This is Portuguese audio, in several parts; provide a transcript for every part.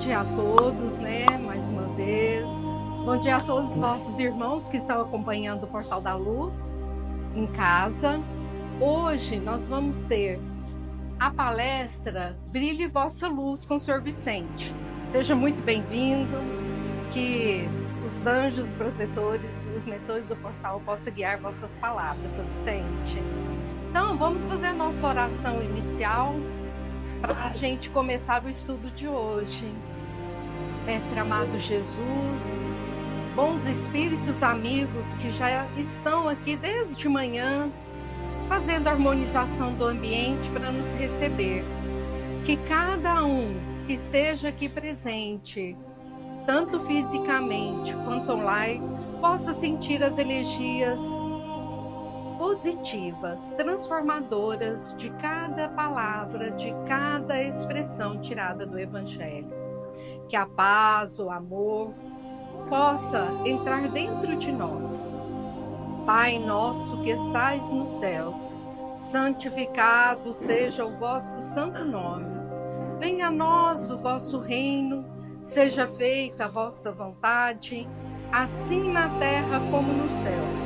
dia a todos, né? Mais uma vez. Bom dia a todos os nossos irmãos que estão acompanhando o Portal da Luz em casa. Hoje nós vamos ter a palestra Brilhe Vossa Luz com o Senhor Vicente. Seja muito bem-vindo, que os anjos protetores, os mentores do portal possam guiar vossas palavras, Senhor Vicente. Então, vamos fazer a nossa oração inicial para a gente começar o estudo de hoje. Mestre amado Jesus, bons espíritos amigos que já estão aqui desde manhã, fazendo a harmonização do ambiente para nos receber. Que cada um que esteja aqui presente, tanto fisicamente quanto online, possa sentir as energias positivas, transformadoras de cada palavra, de cada expressão tirada do Evangelho. Que a paz, o amor, possa entrar dentro de nós. Pai nosso que estais nos céus, santificado seja o vosso santo nome. Venha a nós o vosso reino, seja feita a vossa vontade, assim na terra como nos céus.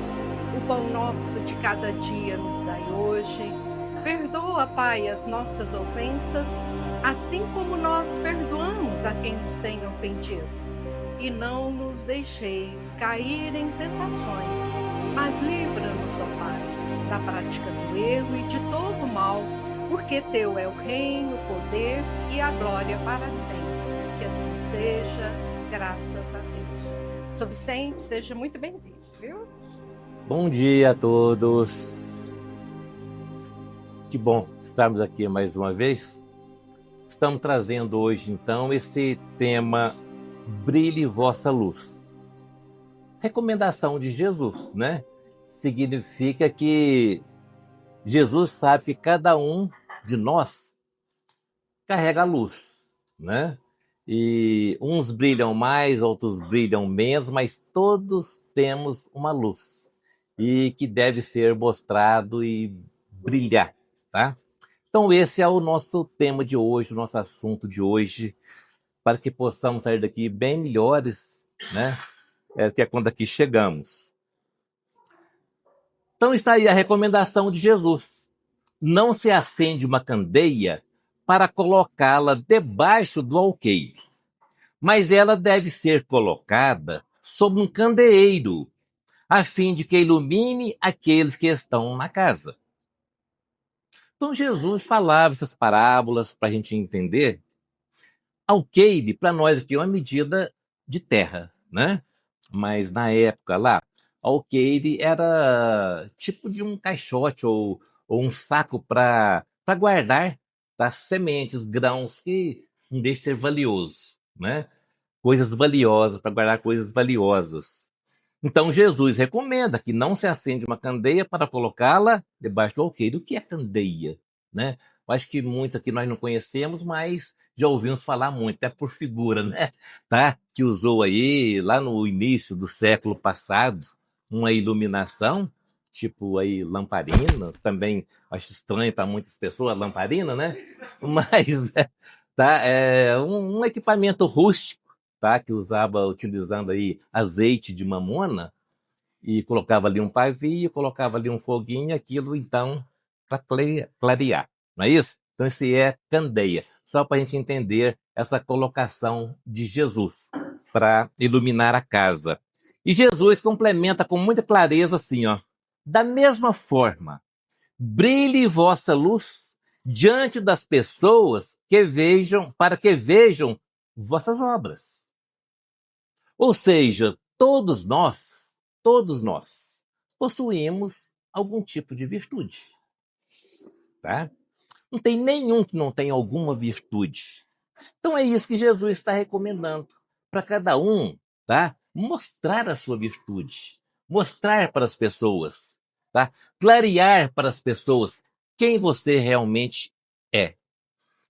O pão nosso de cada dia nos dai hoje. Perdoa, Pai, as nossas ofensas, assim como nós perdoamos a quem nos tem ofendido. E não nos deixeis cair em tentações, mas livra-nos, ó Pai, da prática do erro e de todo o mal, porque Teu é o reino, o poder e a glória para sempre. Que assim seja, graças a Deus. Sou Vicente, seja muito bem-vindo, viu? Bom dia a todos. Que bom estarmos aqui mais uma vez. Estamos trazendo hoje, então, esse tema Brilhe Vossa Luz. Recomendação de Jesus, né? Significa que Jesus sabe que cada um de nós carrega a luz, né? E uns brilham mais, outros brilham menos, mas todos temos uma luz e que deve ser mostrado e brilhar, tá? Então esse é o nosso tema de hoje, o nosso assunto de hoje, para que possamos sair daqui bem melhores, né? Que é quando aqui chegamos. Então está aí a recomendação de Jesus. Não se acende uma candeia para colocá-la debaixo do alqueire, mas ela deve ser colocada sob um candeeiro, a fim de que ilumine aqueles que estão na casa. Então Jesus falava essas parábolas para a gente entender. Alqueire, para nós aqui, é uma medida de terra, né? Mas na época lá, alqueire era tipo de um caixote ou um saco para guardar das sementes, grãos que não deixa de ser valioso, né? Coisas valiosas, para guardar coisas valiosas. Então Jesus recomenda que não se acende uma candeia para colocá-la debaixo do alqueire. O que é candeia? Né? Eu acho que muitos aqui nós não conhecemos, mas já ouvimos falar muito, até por figura, né? Tá? Que usou aí, lá no início do século passado, uma iluminação, tipo aí lamparina, também acho estranho para muitas pessoas, lamparina, né? Mas tá? É um equipamento rústico, tá? Que usava utilizando aí azeite de mamona e colocava ali um pavio, colocava ali um foguinho, aquilo então para clarear, não é isso? Então esse é candeia, só para a gente entender essa colocação de Jesus para iluminar a casa. E Jesus complementa com muita clareza assim, ó, da mesma forma, brilhe vossa luz diante das pessoas que vejam, para que vejam vossas obras. Ou seja, todos nós possuímos algum tipo de virtude, tá? Não tem nenhum que não tenha alguma virtude. Então é isso que Jesus está recomendando para cada um, tá? Mostrar a sua virtude, mostrar para as pessoas, tá? Clarear para as pessoas quem você realmente é.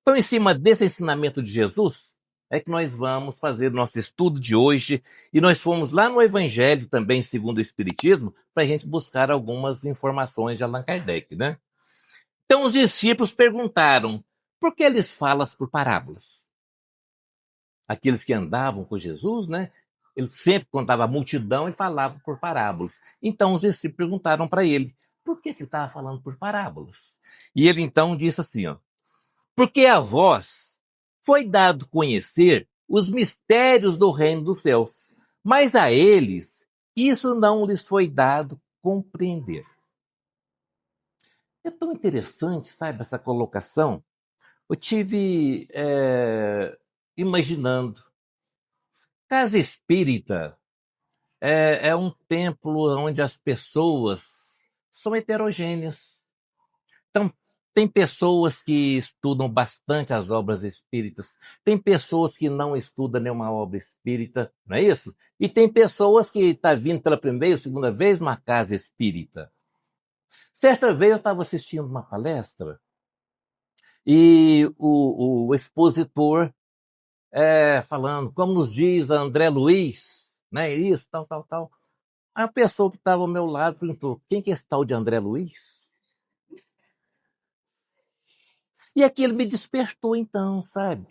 Então, em cima desse ensinamento de Jesus, é que nós vamos fazer o nosso estudo de hoje, e nós fomos lá no Evangelho, também segundo o Espiritismo, para a gente buscar algumas informações de Allan Kardec, né? Então, os discípulos perguntaram, por que eles falam por parábolas? aqueles que andavam com Jesus, né? Ele sempre contava a multidão e falava por parábolas. Então os discípulos perguntaram para ele, por que ele estava falando por parábolas? E ele então disse assim, ó, porque a vós foi dado conhecer os mistérios do reino dos céus, mas a eles isso não lhes foi dado compreender. É tão interessante, sabe, essa colocação. Eu tive imaginando, casa espírita é um templo onde as pessoas são heterogêneas. Então, tem pessoas que estudam bastante as obras espíritas, tem pessoas que não estudam nenhuma obra espírita, não é isso? E tem pessoas que estão vindo pela primeira ou segunda vez numa casa espírita. Certa vez eu estava assistindo uma palestra e o expositor falando, como nos diz André Luiz, né? Isso, tal, tal, tal. Aí a pessoa que estava ao meu lado perguntou, quem que é esse tal de André Luiz? E aquilo me despertou então, sabe?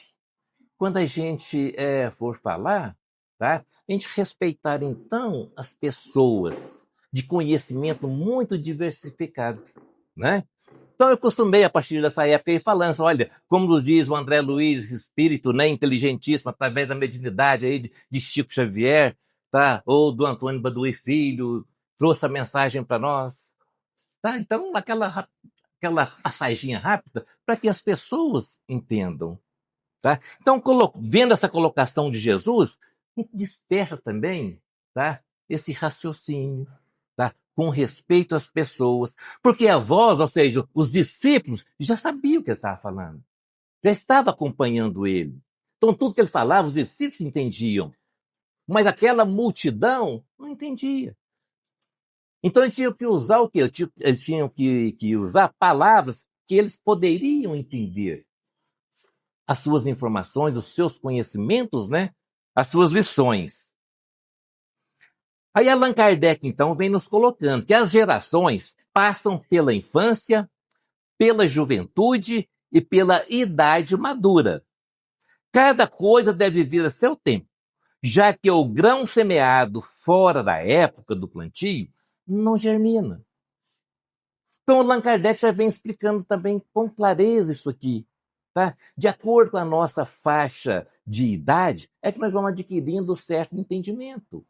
Quando a gente for falar, tá? A gente respeitar então as pessoas de conhecimento muito diversificado, né? Então eu costumei, a partir dessa época, ir falando assim, olha, como nos diz o André Luiz, espírito, né, inteligentíssimo, através da mediunidade aí de Chico Xavier, tá? Ou do Antônio Baduí Filho, trouxe a mensagem para nós. Tá? Então, aquela passaginha rápida para que as pessoas entendam. Tá? Então, vendo essa colocação de Jesus, desperta também, tá? Esse raciocínio, tá? Com respeito às pessoas. Porque a voz, ou seja, os discípulos, já sabiam o que ele estava falando. Já estava acompanhando ele. Então, tudo que ele falava, os discípulos entendiam. Mas aquela multidão não entendia. Então, ele tinha que usar o quê? Ele tinha que usar palavras que eles poderiam entender. As suas informações, os seus conhecimentos, né? As suas lições. Aí Allan Kardec, então, vem nos colocando que as gerações passam pela infância, pela juventude e pela idade madura. Cada coisa deve vir a seu tempo, já que o grão semeado fora da época do plantio não germina. Então, Allan Kardec já vem explicando também com clareza isso aqui. Tá? De acordo com a nossa faixa de idade, é que nós vamos adquirindo certo entendimento.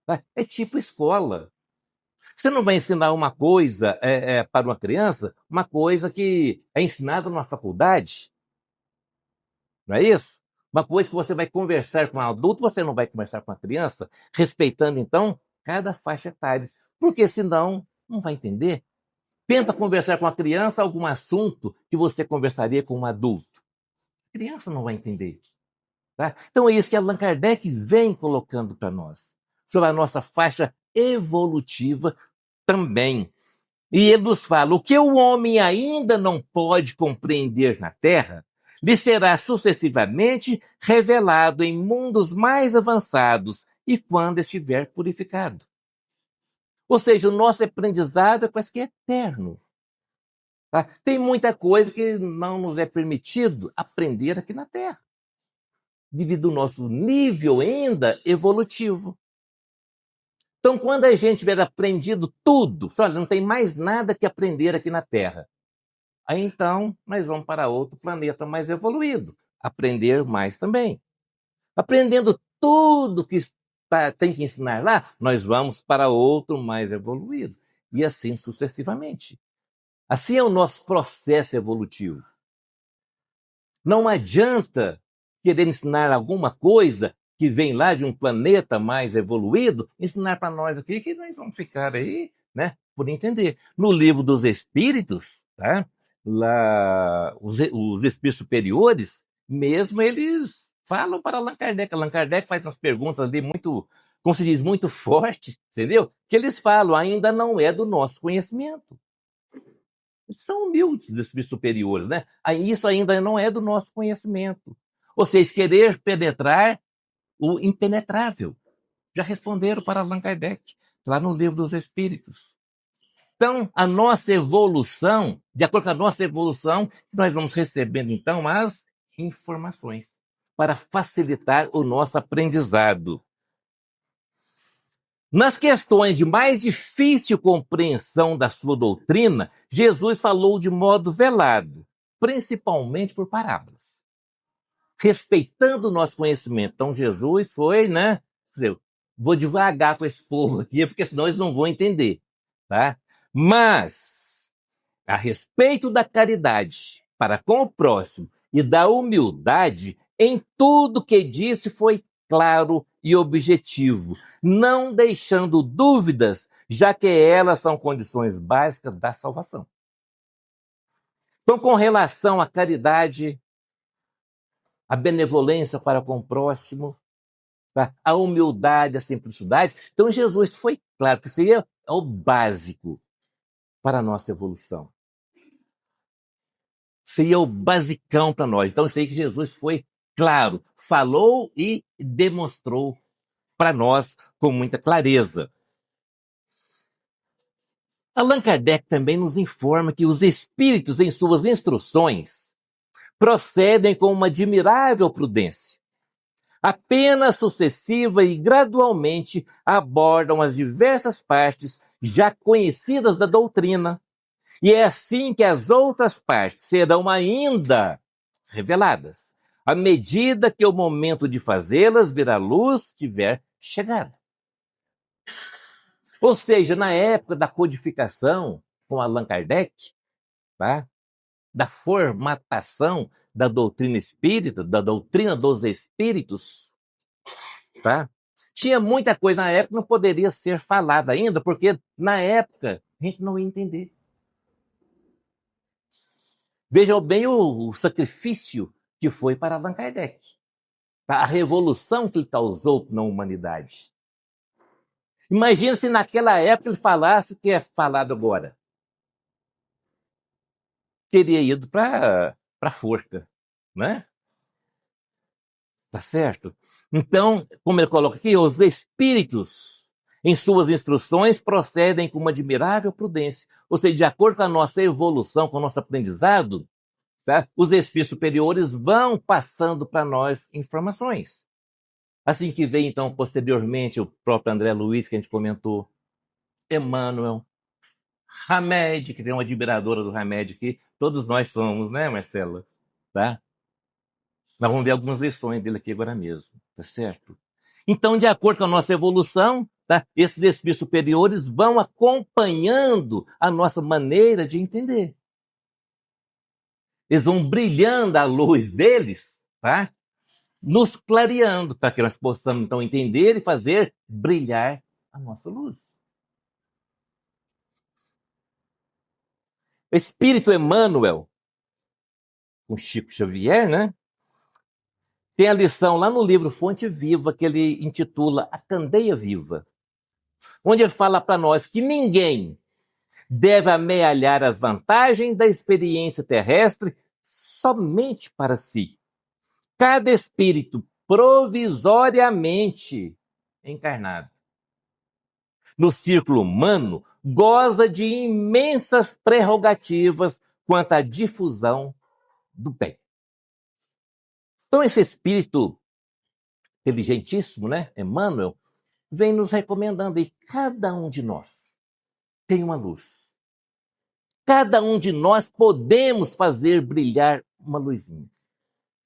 Tá? É tipo escola. Você não vai ensinar uma coisa para uma criança, uma coisa que é ensinada numa faculdade. Não é isso? Uma coisa que você vai conversar com um adulto, você não vai conversar com uma criança, respeitando, então, cada faixa etária. Porque senão, não vai entender. Tenta conversar com a criança algum assunto que você conversaria com um adulto. A criança não vai entender. Tá? Então é isso que Allan Kardec vem colocando para nós, sobre a nossa faixa evolutiva também. E ele nos fala, o que o homem ainda não pode compreender na Terra, lhe será sucessivamente revelado em mundos mais avançados e quando estiver purificado. Ou seja, o nosso aprendizado parece que é eterno. Tá? Tem muita coisa que não nos é permitido aprender aqui na Terra, devido ao nosso nível ainda evolutivo. Então, quando a gente tiver aprendido tudo, olha, não tem mais nada que aprender aqui na Terra. Aí então, nós vamos para outro planeta mais evoluído, aprender mais também. Aprendendo tudo que tem que ensinar lá, nós vamos para outro mais evoluído. E assim sucessivamente. Assim é o nosso processo evolutivo. Não adianta querer ensinar alguma coisa que vem lá de um planeta mais evoluído, ensinar para nós aqui que nós vamos ficar aí, né, por entender. No livro dos Espíritos, tá? Lá, os espíritos superiores, mesmo eles falam para Allan Kardec. Allan Kardec faz umas perguntas ali muito, como se diz, muito forte, entendeu? Que eles falam, ainda não é do nosso conhecimento. São humildes, os espíritos superiores, né? Isso ainda não é do nosso conhecimento. Ou seja, querer penetrar o impenetrável. Já responderam para Allan Kardec, lá no Livro dos Espíritos. Então, a nossa evolução, de acordo com a nossa evolução, nós vamos recebendo, então, as informações para facilitar o nosso aprendizado. Nas questões de mais difícil compreensão da sua doutrina, Jesus falou de modo velado, principalmente por parábolas, respeitando o nosso conhecimento. Então, Jesus foi, né? Vou devagar com esse povo aqui, porque senão eles não vão entender, tá? Mas, a respeito da caridade para com o próximo e da humildade, em tudo que disse foi claro e objetivo, não deixando dúvidas, já que elas são condições básicas da salvação. Então, com relação à caridade, a benevolência para com o próximo, tá? A humildade, a simplicidade, então Jesus foi claro que seria o básico para a nossa evolução. Seria o basicão para nós. Então, isso aí que Jesus foi claro, falou e demonstrou para nós com muita clareza. Allan Kardec também nos informa que os espíritos, em suas instruções, procedem com uma admirável prudência. Apenas sucessiva e gradualmente abordam as diversas partes já conhecidas da doutrina, e é assim que as outras partes serão ainda reveladas, à medida que o momento de fazê-las vir à luz tiver chegado. Ou seja, na época da codificação com Allan Kardec, tá? Da formatação da doutrina espírita, da doutrina dos espíritos, tá? Tinha muita coisa na época que não poderia ser falada ainda, porque na época a gente não ia entender. Vejam bem o sacrifício que foi para Allan Kardec, a revolução que ele causou na humanidade. Imagina se naquela época ele falasse o que é falado agora. Teria ido para a forca, né? Tá certo? Então, como ele coloca aqui, os espíritos, em suas instruções, procedem com uma admirável prudência. Ou seja, de acordo com a nossa evolução, com o nosso aprendizado, tá? Os espíritos superiores vão passando para nós informações. Assim que vem, então, posteriormente, o próprio André Luiz, que a gente comentou, Emmanuel, Hamed, que tem uma admiradora do Hamed aqui, todos nós somos, né, Marcela? Tá? Nós vamos ver algumas lições dele aqui agora mesmo, tá certo? Então, de acordo com a nossa evolução, tá? Esses espíritos superiores vão acompanhando a nossa maneira de entender. Eles vão brilhando a luz deles, tá? Nos clareando, para que nós possamos, então, entender e fazer brilhar a nossa luz. O Espírito Emmanuel, com Chico Xavier, né? Tem a lição lá no livro Fonte Viva, que ele intitula A Candeia Viva, onde ele fala para nós que ninguém deve amealhar as vantagens da experiência terrestre somente para si. Cada espírito provisoriamente encarnado no círculo humano goza de imensas prerrogativas quanto à difusão do bem. Então, esse espírito inteligentíssimo, né, Emmanuel, vem nos recomendando, e cada um de nós tem uma luz. Cada um de nós podemos fazer brilhar uma luzinha.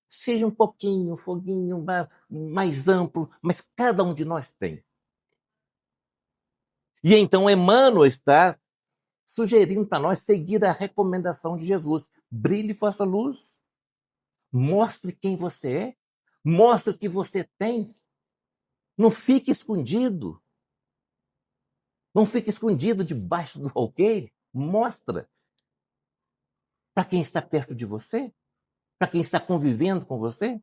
Seja um pouquinho, um foguinho mais amplo, mas cada um de nós tem. E então Emmanuel está sugerindo para nós seguir a recomendação de Jesus. Brilhe vossa luz. Mostre quem você é. Mostre o que você tem. Não fique escondido. Não fique escondido debaixo do alqueire. Mostra para quem está perto de você, para quem está convivendo com você.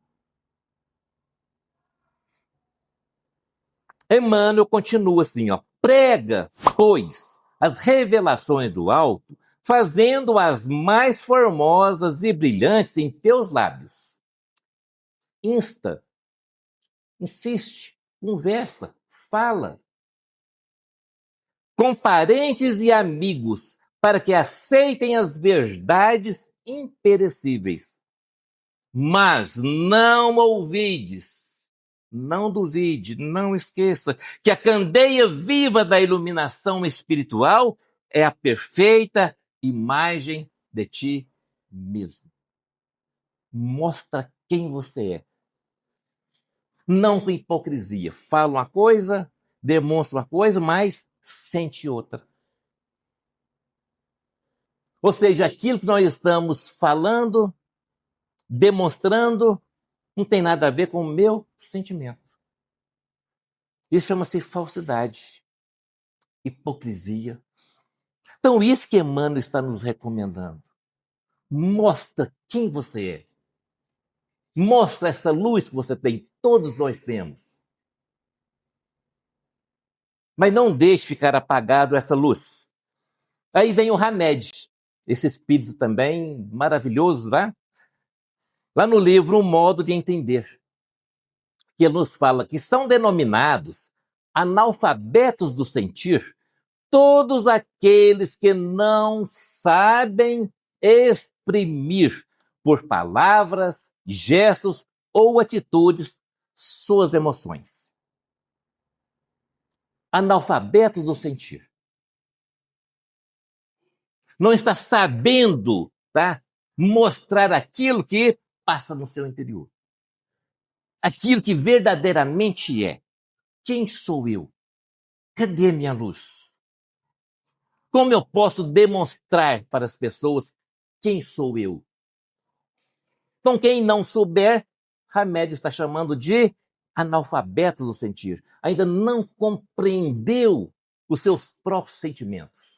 Emmanuel continua assim, ó. Prega, pois, as revelações do alto, fazendo-as mais formosas e brilhantes em teus lábios. Insta, insiste, conversa, fala com parentes e amigos, para que aceitem as verdades imperecíveis. Mas não ouvides, não duvide, não esqueça que a candeia viva da iluminação espiritual é a perfeita imagem de ti mesmo. Mostra quem você é. Não com hipocrisia. Fala uma coisa, demonstra uma coisa, mas sente outra. Ou seja, aquilo que nós estamos falando, demonstrando, não tem nada a ver com o meu sentimento. Isso chama-se falsidade, hipocrisia. Então, isso que Emmanuel está nos recomendando. Mostra quem você é. Mostra essa luz que você tem, todos nós temos. Mas não deixe ficar apagado essa luz. Aí vem o Hamed, esse espírito também maravilhoso, né? Lá no livro Um Modo de Entender, que ele nos fala que são denominados analfabetos do sentir todos aqueles que não sabem exprimir por palavras, gestos ou atitudes suas emoções. Analfabetos do sentir. Não está sabendo, tá, mostrar aquilo que passa no seu interior. Aquilo que verdadeiramente é. Quem sou eu? Cadê minha luz? Como eu posso demonstrar para as pessoas quem sou eu? Então, quem não souber, Hamed está chamando de analfabeto do sentir. Ainda não compreendeu os seus próprios sentimentos.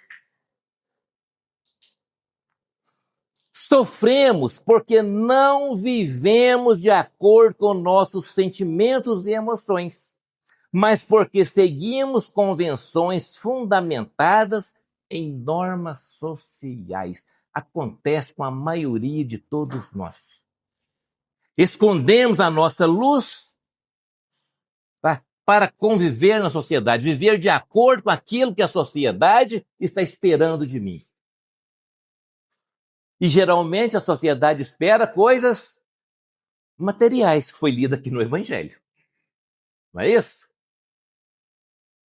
Sofremos porque não vivemos de acordo com nossos sentimentos e emoções, mas porque seguimos convenções fundamentadas em normas sociais. Acontece com a maioria de todos nós. Escondemos a nossa luz, tá, para conviver na sociedade, viver de acordo com aquilo que a sociedade está esperando de mim. E geralmente a sociedade espera coisas materiais, que foi lida aqui no Evangelho. Não é isso?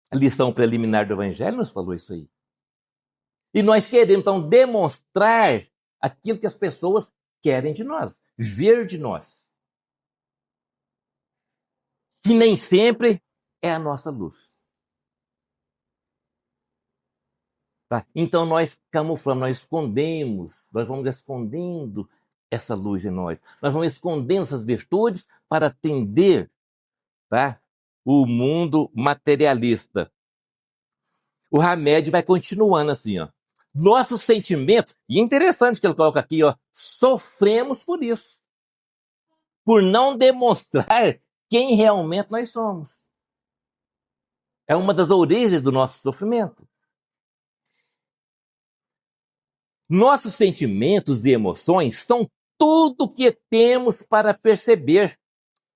A lição preliminar do Evangelho nos falou isso aí. E nós queremos, então, demonstrar aquilo que as pessoas querem de nós, ver de nós. Que nem sempre é a nossa luz. Tá? Então nós camuflamos, nós escondemos, nós vamos escondendo essa luz em nós. Nós vamos escondendo essas virtudes para atender, tá, o mundo materialista. O Hamed vai continuando assim, ó. Nossos sentimentos, e é interessante que ele coloca aqui, ó, sofremos por isso. Por não demonstrar quem realmente nós somos. É uma das origens do nosso sofrimento. Nossos sentimentos e emoções são tudo que temos para perceber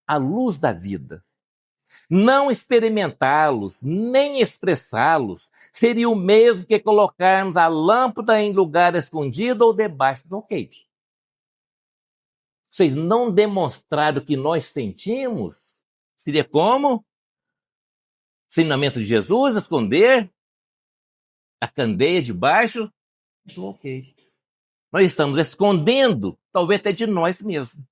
a luz da vida. Não experimentá-los, nem expressá-los, seria o mesmo que colocarmos a lâmpada em lugar escondido ou debaixo do alqueire. Vocês não demonstrar o que nós sentimos, seria como? Ensinamento de Jesus, esconder a candeia debaixo do alqueire. Nós estamos escondendo, talvez até de nós mesmos.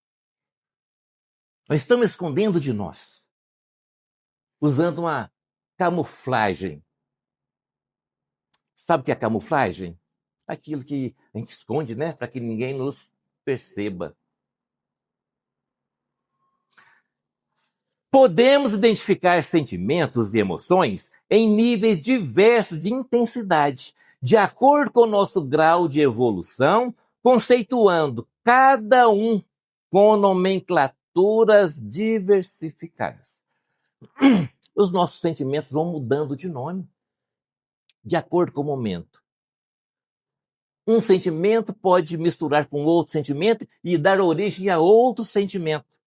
Nós estamos escondendo de nós, usando uma camuflagem. Sabe o que é camuflagem? Aquilo que a gente esconde, né? Para que ninguém nos perceba. Podemos identificar sentimentos e emoções em níveis diversos de intensidade, de acordo com o nosso grau de evolução, conceituando cada um com nomenclaturas diversificadas. Os nossos sentimentos vão mudando de nome, de acordo com o momento. Um sentimento pode misturar com outro sentimento e dar origem a outro sentimento.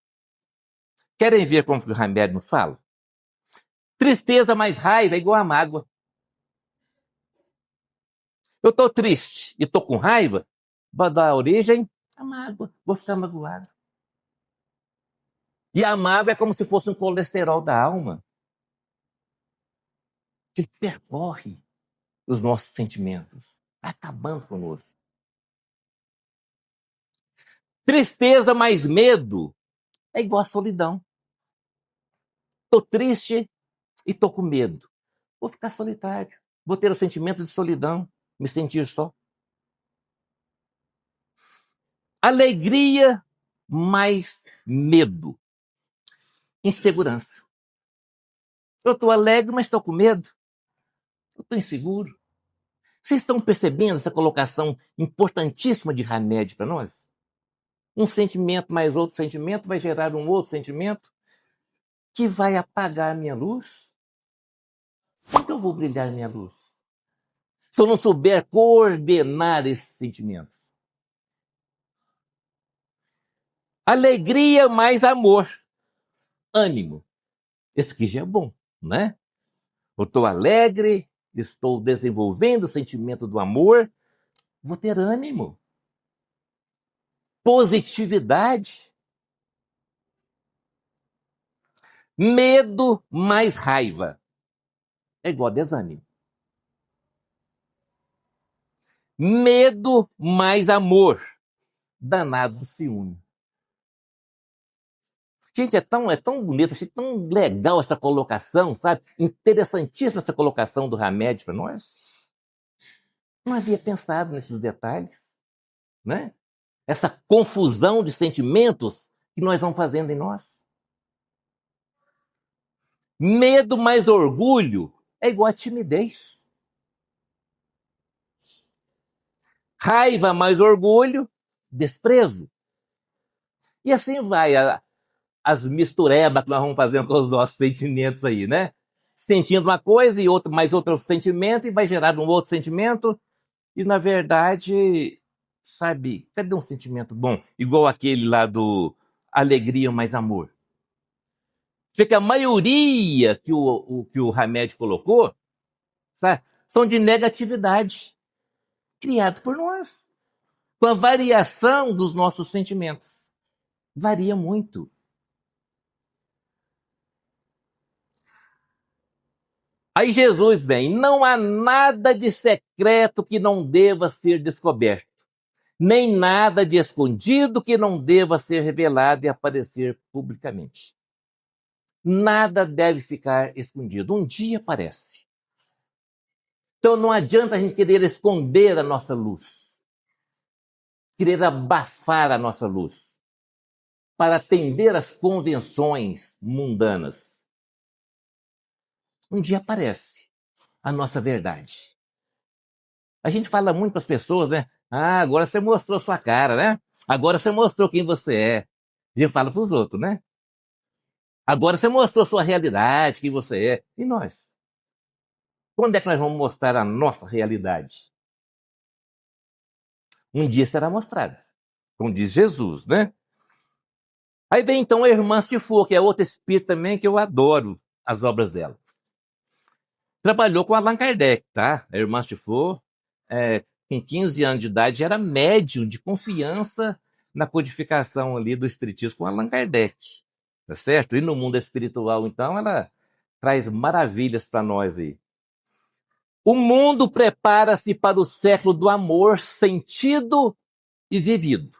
Querem ver como o Hamed nos fala? Tristeza mais raiva é igual a mágoa. Eu estou triste e estou com raiva, vai dar origem à mágoa. Vou ficar magoado. E a mágoa é como se fosse um colesterol da alma, que percorre os nossos sentimentos, acabando conosco. Tristeza mais medo é igual a solidão. Estou triste e estou com medo. Vou ficar solitário. Vou ter o sentimento de solidão, me sentir só. Alegria mais medo. Insegurança. Eu estou alegre, mas estou com medo. Eu estou inseguro. Vocês estão percebendo essa colocação importantíssima de remédio para nós? Um sentimento mais outro sentimento vai gerar um outro sentimento que vai apagar a minha luz. Como que eu vou brilhar a minha luz? Se eu não souber coordenar esses sentimentos. Alegria mais amor. Ânimo. Esse aqui já é bom, né? Eu estou alegre, estou desenvolvendo o sentimento do amor, vou ter ânimo. Positividade. Medo mais raiva. É igual a desânimo. Medo mais amor. Danado do ciúme. Gente, é tão bonito, achei tão legal essa colocação, sabe? Interessantíssima essa colocação do remédio para nós. Não havia pensado nesses detalhes, né? Essa confusão de sentimentos que nós vamos fazendo em nós. Medo mais orgulho é igual a timidez. Raiva mais orgulho, desprezo. E assim vai as misturebas que nós vamos fazendo com os nossos sentimentos aí, né? Sentindo uma coisa e outro, mais outro sentimento, e vai gerar um outro sentimento. E, na verdade, sabe, cadê um sentimento bom? Igual aquele lá do alegria mais amor. Porque a maioria que o remédio colocou, sabe, são de negatividade, criado por nós. Com a variação dos nossos sentimentos. Varia muito. Aí Jesus vem, não há nada de secreto que não deva ser descoberto, nem nada de escondido que não deva ser revelado e aparecer publicamente. Nada deve ficar escondido. Um dia aparece. Então não adianta a gente querer esconder a nossa luz, querer abafar a nossa luz, para atender às convenções mundanas. Um dia aparece a nossa verdade. A gente fala muito para as pessoas, né? Ah, agora você mostrou sua cara, né? Agora você mostrou quem você é. A gente fala para os outros, né? Agora você mostrou sua realidade, quem você é. E nós? Quando é que nós vamos mostrar a nossa realidade? Um dia será mostrado, como diz Jesus, né? Aí vem então a irmã Sifo, que é outro espírito também que eu adoro as obras dela. Trabalhou com Allan Kardec, tá? A irmã Sifo, com 15 anos de idade, era médium de confiança na codificação ali do espiritismo com Allan Kardec, tá certo? E no mundo espiritual, então, ela traz maravilhas para nós aí. O mundo prepara-se para o século do amor sentido e vivido.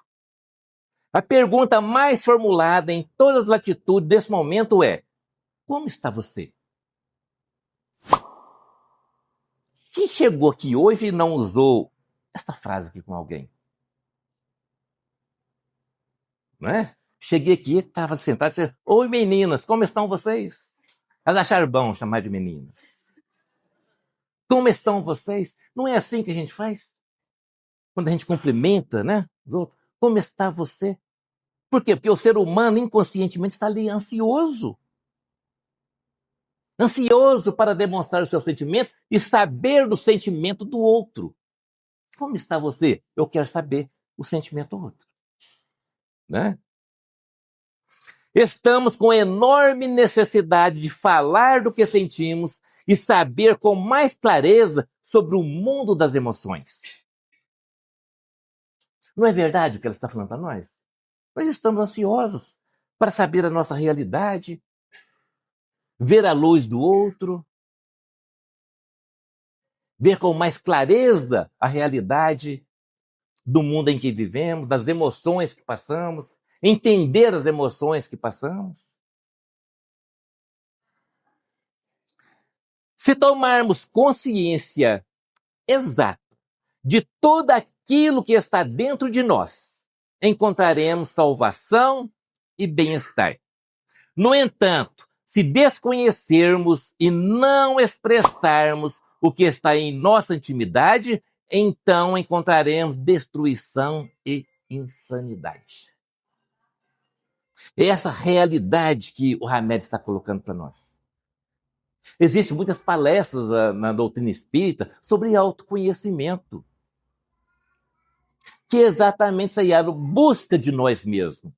A pergunta mais formulada em todas as latitudes desse momento é: como está você? Quem chegou aqui hoje e não usou esta frase aqui com alguém? Não é? Cheguei aqui, estava sentado e disse: oi meninas, como estão vocês? Elas acharam bom chamar de meninas. Como estão vocês? Não é assim que a gente faz? Quando a gente cumprimenta, né, os outros. Como está você? Por quê? Porque o ser humano inconscientemente está ali ansioso. Ansioso para demonstrar os seus sentimentos e saber do sentimento do outro. Como está você? Eu quero saber o sentimento do outro. Né? Estamos com enorme necessidade de falar do que sentimos e saber com mais clareza sobre o mundo das emoções. Não é verdade o que ela está falando para nós? Nós estamos ansiosos para saber a nossa realidade, ver a luz do outro, ver com mais clareza a realidade do mundo em que vivemos, das emoções que passamos, entender as emoções que passamos. Se tomarmos consciência exata de tudo aquilo que está dentro de nós, encontraremos salvação e bem-estar. No entanto, se desconhecermos e não expressarmos o que está em nossa intimidade, então encontraremos destruição e insanidade. É essa realidade que o Hamed está colocando para nós. Existem muitas palestras na doutrina espírita sobre autoconhecimento, que é exatamente isso aí, a busca de nós mesmos.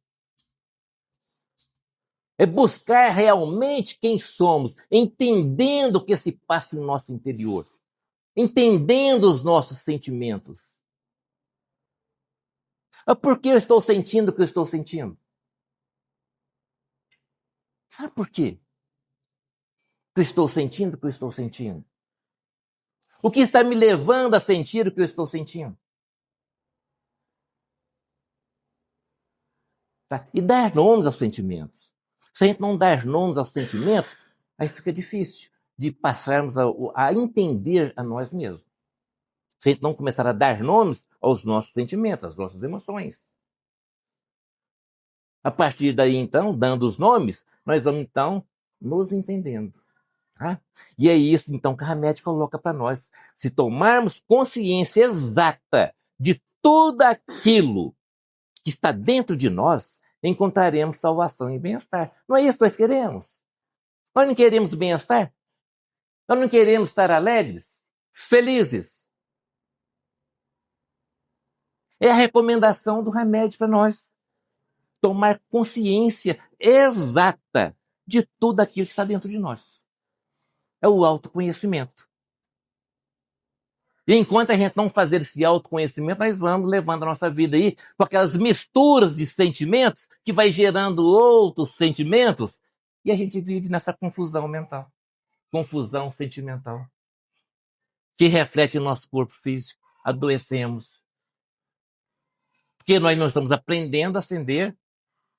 É buscar realmente quem somos, entendendo o que se passa em nosso interior, entendendo os nossos sentimentos. Por que eu estou sentindo o que eu estou sentindo? Sabe por quê? Que eu estou sentindo o que eu estou sentindo? O que está me levando a sentir o que eu estou sentindo? Tá? E dar nomes aos sentimentos. Se a gente não dar nomes aos sentimentos, aí fica difícil de passarmos a entender a nós mesmos. Se a gente não começar a dar nomes aos nossos sentimentos, às nossas emoções. A partir daí, então, dando os nomes, nós vamos, então, nos entendendo. Tá? E é isso, então, que a Hamed coloca para nós. Se tomarmos consciência exata de tudo aquilo que está dentro de nós, encontraremos salvação e bem-estar. Não é isso que nós queremos? Nós não queremos bem-estar? Nós não queremos estar alegres, felizes? É a recomendação do remédio para nós. Tomar consciência exata de tudo aquilo que está dentro de nós. É o autoconhecimento. E enquanto a gente não fazer esse autoconhecimento, nós vamos levando a nossa vida aí com aquelas misturas de sentimentos que vai gerando outros sentimentos e a gente vive nessa confusão mental, confusão sentimental, que reflete no nosso corpo físico. Adoecemos. Porque nós não estamos aprendendo a acender,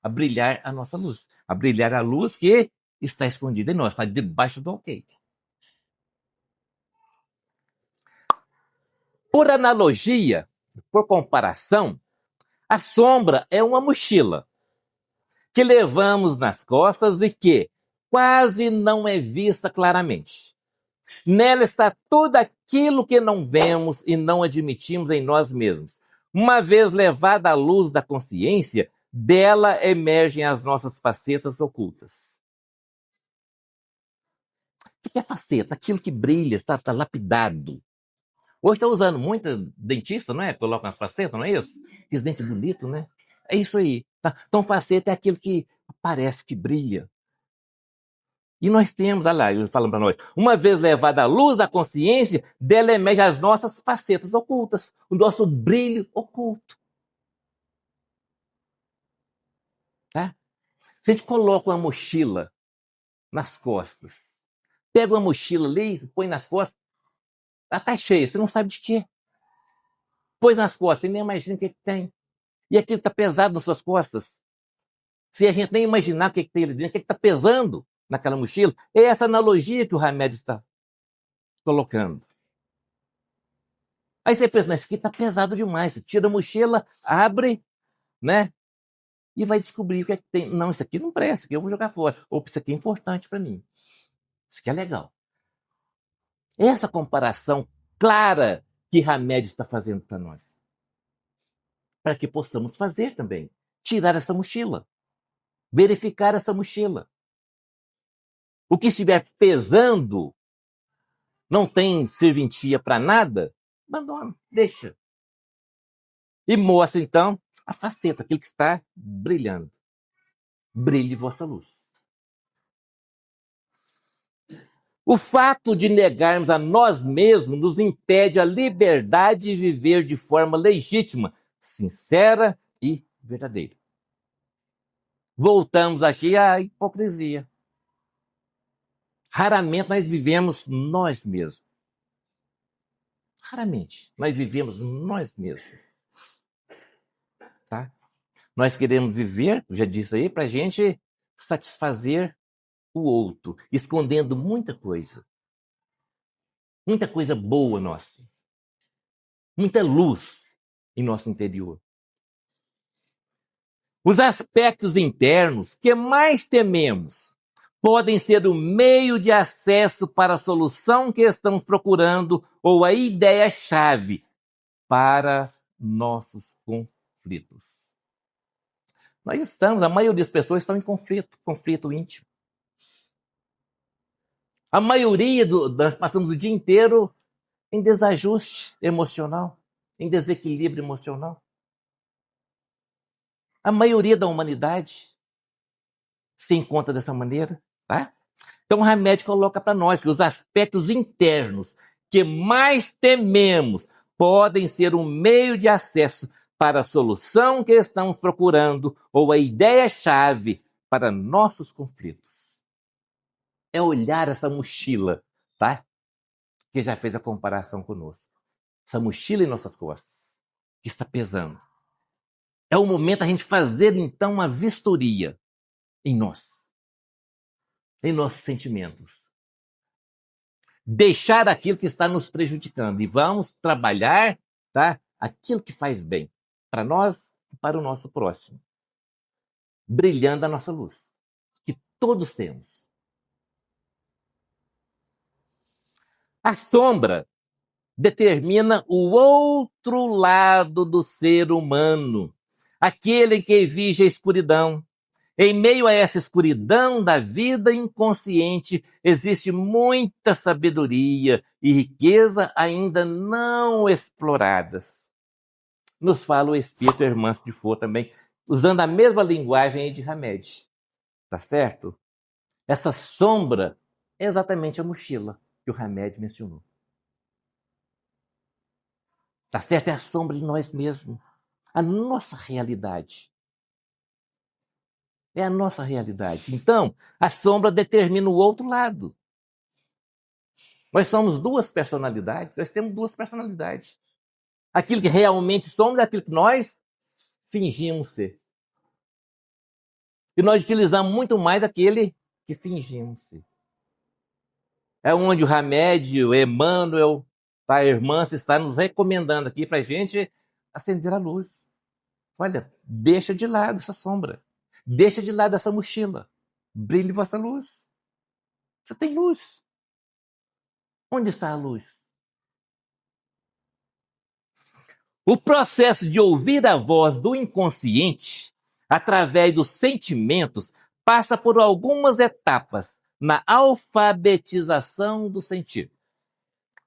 a brilhar a nossa luz. A brilhar a luz que está escondida em nós, está debaixo do alqueire. Por analogia, por comparação, a sombra é uma mochila que levamos nas costas e que quase não é vista claramente. Nela está tudo aquilo que não vemos e não admitimos em nós mesmos. Uma vez levada à luz da consciência, dela emergem as nossas facetas ocultas. O que é faceta? Aquilo que brilha, está lapidado. Hoje está usando muito dentista, não é? Coloca nas facetas, não é isso? Aqueles dentes bonitos, né? É isso aí. Tá? Então, faceta é aquilo que parece que brilha. E nós temos, olha lá, falando para nós, uma vez levada à luz da consciência, dela emergem as nossas facetas ocultas, o nosso brilho oculto. Tá? Se a gente coloca uma mochila nas costas, pega uma mochila ali, põe nas costas, ela está cheia, você não sabe de quê. Pôs nas costas, você nem imagina o que tem. E aquilo está pesado nas suas costas. Se a gente nem imaginar o que tem ali dentro, o que está pesando naquela mochila, é essa analogia que o Hamed está colocando. Aí você pensa, mas isso aqui está pesado demais. Você tira a mochila, abre, né? E vai descobrir o que é que tem. Não, isso aqui não presta, isso aqui eu vou jogar fora. Ou isso aqui é importante para mim. Isso aqui é legal. Essa comparação clara que Hamed está fazendo para nós. Para que possamos fazer também. Tirar essa mochila. Verificar essa mochila. O que estiver pesando, não tem serventia para nada, abandona, deixa. E mostra, então, a faceta, aquilo que está brilhando. Brilhe vossa luz. O fato de negarmos a nós mesmos nos impede a liberdade de viver de forma legítima, sincera e verdadeira. voltamos aqui à hipocrisia. Raramente nós vivemos nós mesmos. Raramente nós vivemos nós mesmos. Tá? Nós queremos viver, já disse aí, para a gente satisfazer o outro, escondendo muita coisa boa nossa, muita luz em nosso interior. Os aspectos internos que mais tememos podem ser o meio de acesso para a solução que estamos procurando ou a ideia-chave para nossos conflitos. A maioria das pessoas estão em conflito íntimo. A maioria nós passamos o dia inteiro em desajuste emocional, em desequilíbrio emocional. A maioria da humanidade se encontra dessa maneira, tá? Então o Hamed coloca para nós que os aspectos internos que mais tememos podem ser um meio de acesso para a solução que estamos procurando ou a ideia-chave para nossos conflitos. É olhar essa mochila, tá? Que já fez a comparação conosco. Essa mochila em nossas costas, que está pesando. É o momento da gente fazer, então, uma vistoria em nós, em nossos sentimentos. Deixar aquilo que está nos prejudicando e vamos trabalhar, tá? Aquilo que faz bem para nós e para o nosso próximo. Brilhando a nossa luz, que todos temos. A sombra determina o outro lado do ser humano, aquele que vive a escuridão. Em meio a essa escuridão da vida inconsciente, existe muita sabedoria e riqueza ainda não exploradas. Nos fala o Espírito Hermance de Foucault também, usando a mesma linguagem de Hamed. Tá certo? Essa sombra é exatamente a mochila que o Hamed mencionou. Tá certo? É a sombra de nós mesmos. A nossa realidade. É a nossa realidade. Então, a sombra determina o outro lado. Nós somos duas personalidades, nós temos duas personalidades. Aquilo que realmente somos é aquilo que nós fingimos ser. E nós utilizamos muito mais aquele que fingimos ser. É onde o Hamed, o Emmanuel, a irmã está nos recomendando aqui para a gente acender a luz. Olha, deixa de lado essa sombra. Deixa de lado essa mochila. Brilhe vossa luz. Você tem luz. Onde está a luz? O processo de ouvir a voz do inconsciente, através dos sentimentos, passa por algumas etapas na alfabetização do sentir.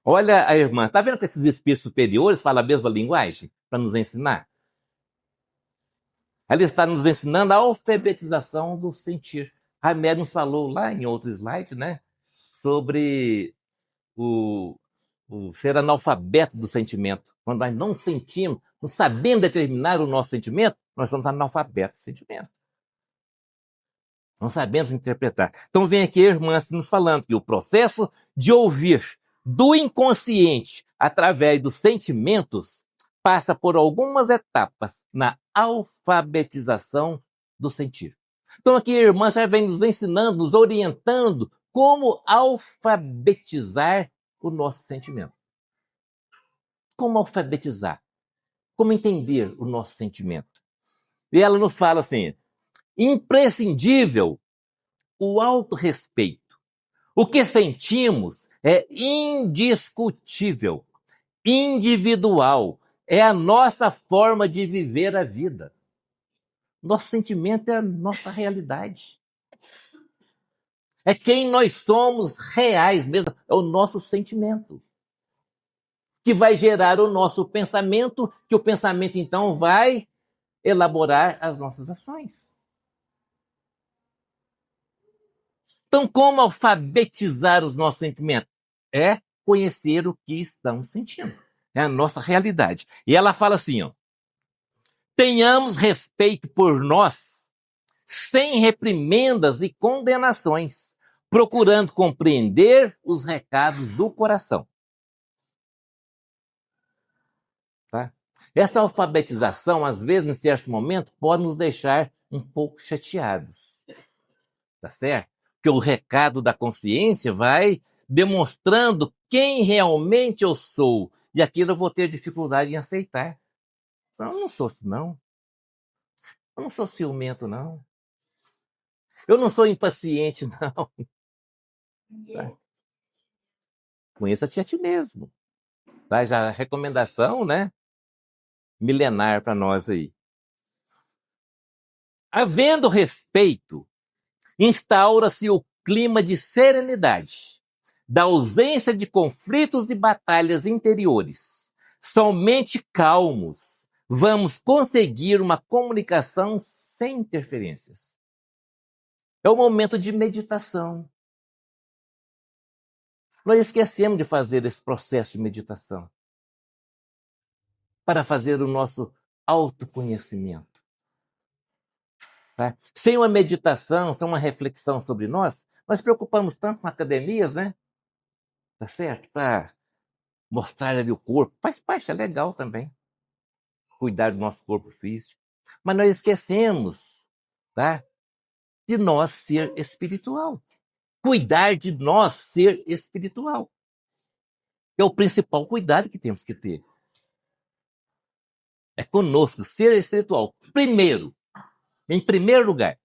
Olha a irmã, está vendo que esses espíritos superiores falam a mesma linguagem para nos ensinar? Ela está nos ensinando a alfabetização do sentir. A Hamed nos falou lá em outro slide, né, sobre o ser analfabeto do sentimento. Quando nós não sentimos, não sabemos determinar o nosso sentimento, nós somos analfabetos do sentimento. Não sabemos interpretar. Então vem aqui a irmã nos falando que o processo de ouvir do inconsciente através dos sentimentos passa por algumas etapas na alfabetização do sentir. Então aqui a irmã já vem nos ensinando, nos orientando como alfabetizar o nosso sentimento. Como alfabetizar? Como entender o nosso sentimento? E ela nos fala assim, imprescindível o autorrespeito. O que sentimos é indiscutível, individual, é a nossa forma de viver a vida. Nosso sentimento é a nossa realidade. É quem nós somos reais mesmo, é o nosso sentimento. Que vai gerar o nosso pensamento, que o pensamento então vai elaborar as nossas ações. Então, como alfabetizar os nossos sentimentos? É conhecer o que estamos sentindo. É a nossa realidade. E ela fala assim, ó, tenhamos respeito por nós sem reprimendas e condenações, procurando compreender os recados do coração. Tá? Essa alfabetização, às vezes, em certo momento, pode nos deixar um pouco chateados. Tá certo? Porque o recado da consciência vai demonstrando quem realmente eu sou. E aquilo eu vou ter dificuldade em aceitar. Eu não sou assim, não. Eu não sou ciumento, não. Eu não sou impaciente, não. Tá? Conheça-te a ti mesmo. Tá? Já a recomendação, né? Milenar para nós aí. Havendo respeito, instaura-se o clima de serenidade, da ausência de conflitos e batalhas interiores. Somente calmos vamos conseguir uma comunicação sem interferências. É o momento de meditação. Nós esquecemos de fazer esse processo de meditação para fazer o nosso autoconhecimento. Tá? Sem uma meditação, sem uma reflexão sobre nós preocupamos tanto com academias, né? Tá certo? Para mostrar ali o corpo. Faz parte, é legal também. Cuidar do nosso corpo físico. Mas nós esquecemos, tá? De nós ser espiritual. Cuidar de nós ser espiritual. É o principal cuidado que temos que ter. É conosco, ser espiritual. Primeiro, em primeiro lugar.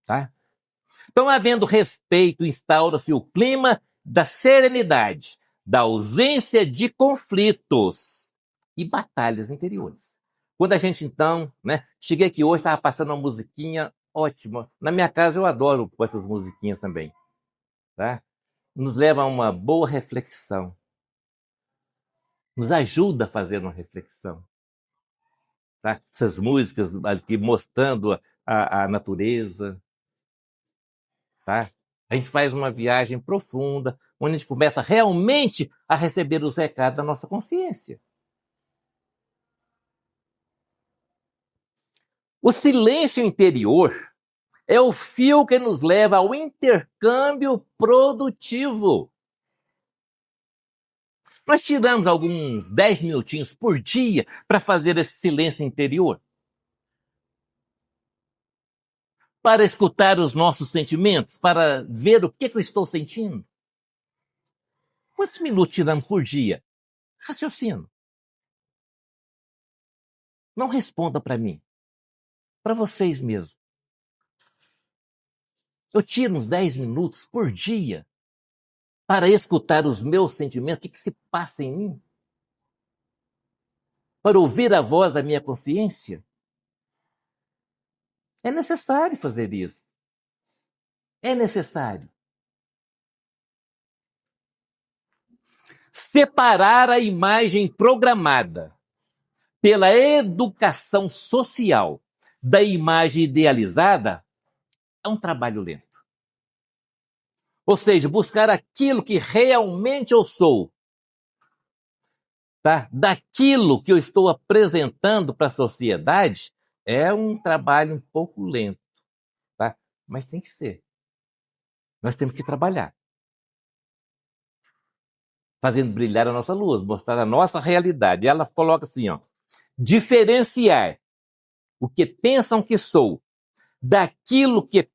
Tá? Então, havendo respeito, instaura-se o clima da serenidade, da ausência de conflitos e batalhas interiores. Quando a gente, então, né, cheguei aqui hoje, estava passando uma musiquinha ótima. Na minha casa eu adoro pôr essas musiquinhas também. Tá? Nos leva a uma boa reflexão. Nos ajuda a fazer uma reflexão. Tá? Essas músicas aqui mostrando a natureza. Tá? A gente faz uma viagem profunda, onde a gente começa realmente a receber os recados da nossa consciência. O silêncio interior é o fio que nos leva ao intercâmbio produtivo. Nós tiramos alguns 10 minutinhos por dia para fazer esse silêncio interior. Para escutar os nossos sentimentos, para ver o que eu estou sentindo. Quantos minutos tiramos por dia? Raciocínio. Não responda para mim. Para vocês mesmos. Eu tiro uns 10 minutos por dia para escutar os meus sentimentos, o que se passa em mim. Para ouvir a voz da minha consciência. É necessário fazer isso. É necessário. Separar a imagem programada pela educação social da imagem idealizada é um trabalho lento. Ou seja, buscar aquilo que realmente eu sou, tá? Daquilo que eu estou apresentando para a sociedade, é um trabalho um pouco lento, tá? Mas tem que ser. Nós temos que trabalhar. Fazendo brilhar a nossa luz, mostrar a nossa realidade. E ela coloca assim, ó, diferenciar o que pensam que sou daquilo que...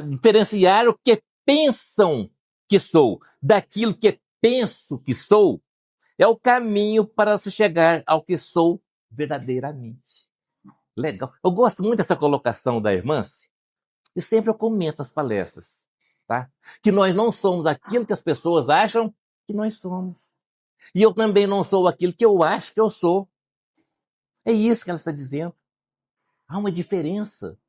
Diferenciar o que pensam que sou daquilo que penso que sou é o caminho para se chegar ao que sou verdadeiramente. Legal. Eu gosto muito dessa colocação da irmã, e sempre eu comento nas palestras, tá? Que nós não somos aquilo que as pessoas acham que nós somos. E eu também não sou aquilo que eu acho que eu sou. É isso que ela está dizendo. Há uma diferença.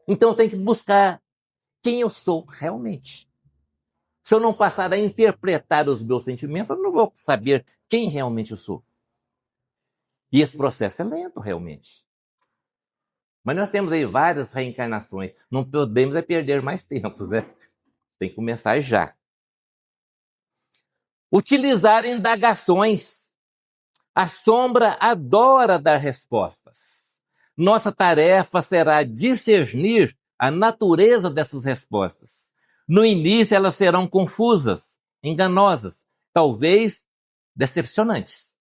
Então eu tenho que buscar quem eu sou realmente. Se eu não passar a interpretar os meus sentimentos, eu não vou saber quem realmente eu sou. E esse processo é lento, realmente. Mas nós temos aí várias reencarnações. Não podemos perder mais tempo, né? Tem que começar já. Utilizar indagações A sombra adora dar respostas. Nossa tarefa será discernir a natureza dessas respostas. No início, elas serão confusas, enganosas, talvez decepcionantes.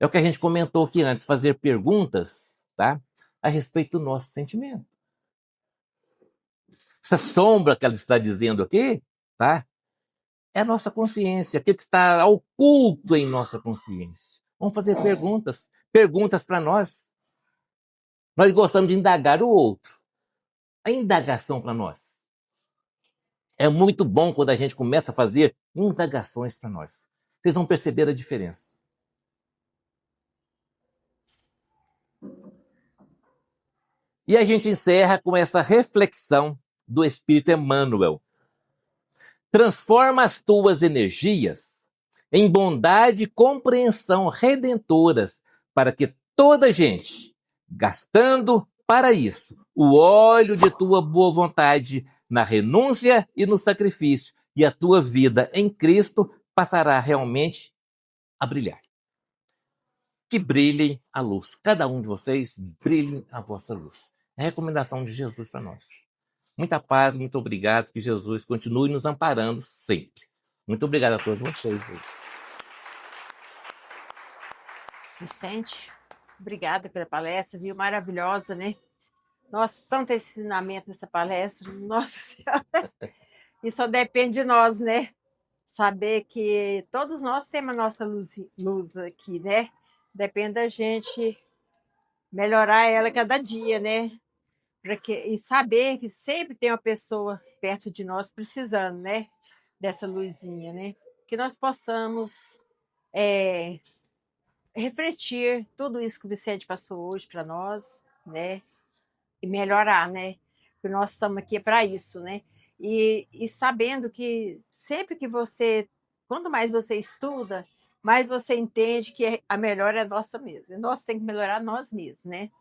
É o que a gente comentou aqui antes, fazer perguntas, tá, a respeito do nosso sentimento. Essa sombra que ela está dizendo aqui, tá, é a nossa consciência, o que está oculto em nossa consciência. Vamos fazer perguntas para nós. Nós gostamos de indagar o outro. A indagação para nós. É muito bom quando a gente começa a fazer indagações para nós. Vocês vão perceber a diferença. E a gente encerra com essa reflexão do Espírito Emmanuel. Transforma as tuas energias em bondade e compreensão redentoras, para que toda gente, gastando para isso o óleo de tua boa vontade na renúncia e no sacrifício, e a tua vida em Cristo passará realmente a brilhar. Que brilhem a luz. Cada um de vocês, brilhem a vossa luz. É a recomendação de Jesus para nós. Muita paz, muito obrigado. Que Jesus continue nos amparando sempre. Muito obrigado a todos vocês. Vicente, obrigada pela palestra, viu? Maravilhosa, né? Nossa, tanto ensinamento nessa palestra. Nossa Senhora. E só depende de nós, né? Saber que todos nós temos a nossa luz aqui, né? Depende da gente melhorar ela cada dia, né? E saber que sempre tem uma pessoa perto de nós precisando, né? Dessa luzinha, né? Que nós possamos refletir tudo isso que o Vicente passou hoje para nós, né? E melhorar, né? Porque nós estamos aqui para isso, né? E sabendo que sempre que quanto mais você estuda, mais você entende que a melhor é nossa mesma. Nós temos que melhorar nós mesmos, né?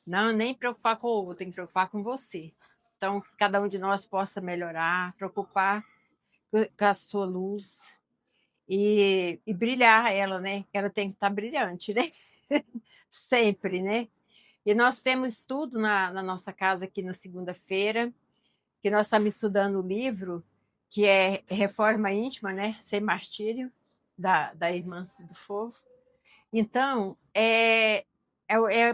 Não, nem preocupar com o outro, tem que preocupar com você. Então, que cada um de nós possa melhorar, preocupar com a sua luz e brilhar ela, né? Ela tem que estar brilhante, né? Sempre, né? E nós temos estudo na nossa casa aqui na segunda-feira, que nós estamos estudando o livro, que é Reforma Íntima, né? Sem Martírio, da Irmã do Fogo. Então, é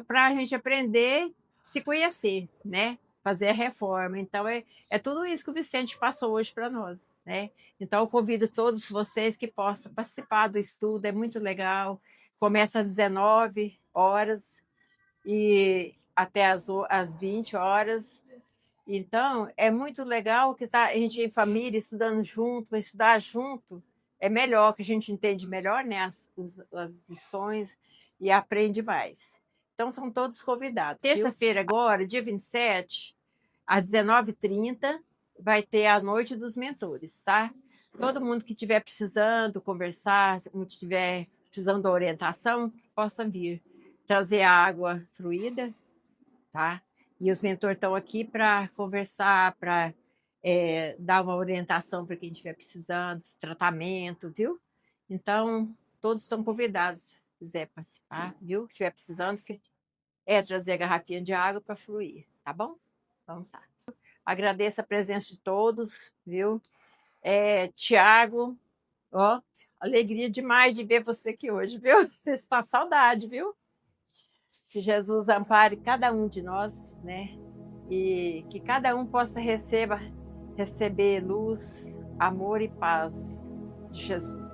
para a gente aprender a se conhecer, né? Fazer a reforma. Então, é tudo isso que o Vicente passou hoje para nós, né? Então, eu convido todos vocês que possam participar do estudo, é muito legal. Começa às 19 horas e até às 20 horas. Então, é muito legal que a gente em família, estudando junto, vai estudar junto, é melhor, que a gente entende melhor, né, as lições e aprende mais. Então, são todos convidados. Terça-feira agora, dia 27, às 19h30, vai ter a Noite dos Mentores, tá? Todo mundo que estiver precisando conversar, que estiver precisando da orientação, possa vir trazer a água fluida, tá? E os mentores estão aqui para conversar, para dar uma orientação para quem estiver precisando, tratamento, viu? Então, todos estão convidados, se quiser participar, viu? Se estiver precisando, trazer a garrafinha de água para fluir, tá bom? Então tá. Agradeço a presença de todos, viu? Tiago, ó, alegria demais de ver você aqui hoje, viu? Está saudade, viu? Que Jesus ampare cada um de nós, né? E que cada um possa receber luz, amor e paz de Jesus.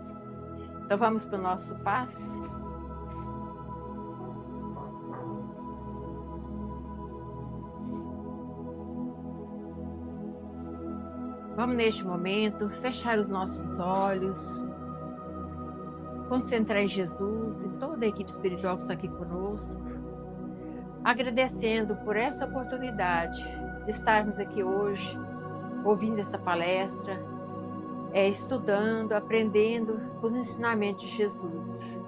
Então vamos para o nosso passe. Vamos neste momento fechar os nossos olhos, concentrar em Jesus e toda a equipe espiritual que está aqui conosco, agradecendo por essa oportunidade de estarmos aqui hoje, ouvindo essa palestra, estudando, aprendendo os ensinamentos de Jesus.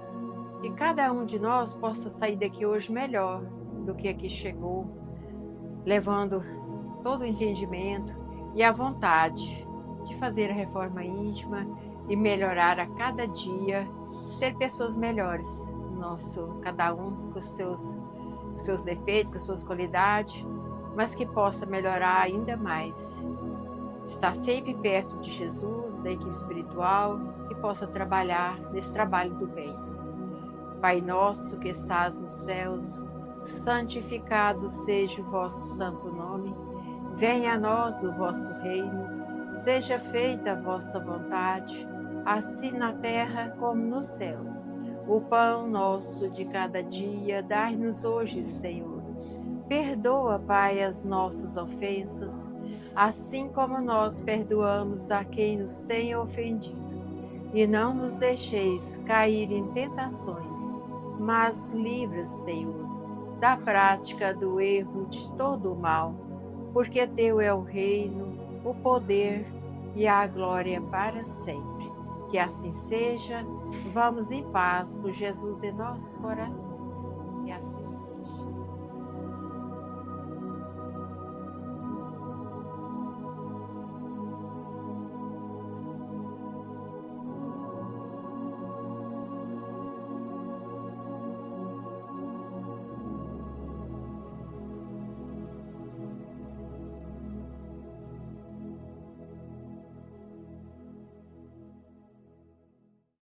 Que cada um de nós possa sair daqui hoje melhor do que aqui chegou, levando todo o entendimento e a vontade de fazer a reforma íntima e melhorar a cada dia ser pessoas melhores, cada um com os seus defeitos, com as suas qualidades, mas que possa melhorar ainda mais. Estar sempre perto de Jesus, da equipe espiritual, que possa trabalhar nesse trabalho do bem. Pai nosso que estás nos céus, santificado seja o vosso santo nome. Venha a nós o vosso reino. Seja feita a vossa vontade, assim na terra como nos céus. O pão nosso de cada dia, dai-nos hoje, Senhor. Perdoa, Pai, as nossas ofensas, assim como nós perdoamos a quem nos tem ofendido. E não nos deixeis cair em tentações, mas livra, Senhor, da prática do erro de todo o mal, porque teu é o reino, o poder e a glória para sempre. Que assim seja. Vamos em paz com Jesus em nossos corações.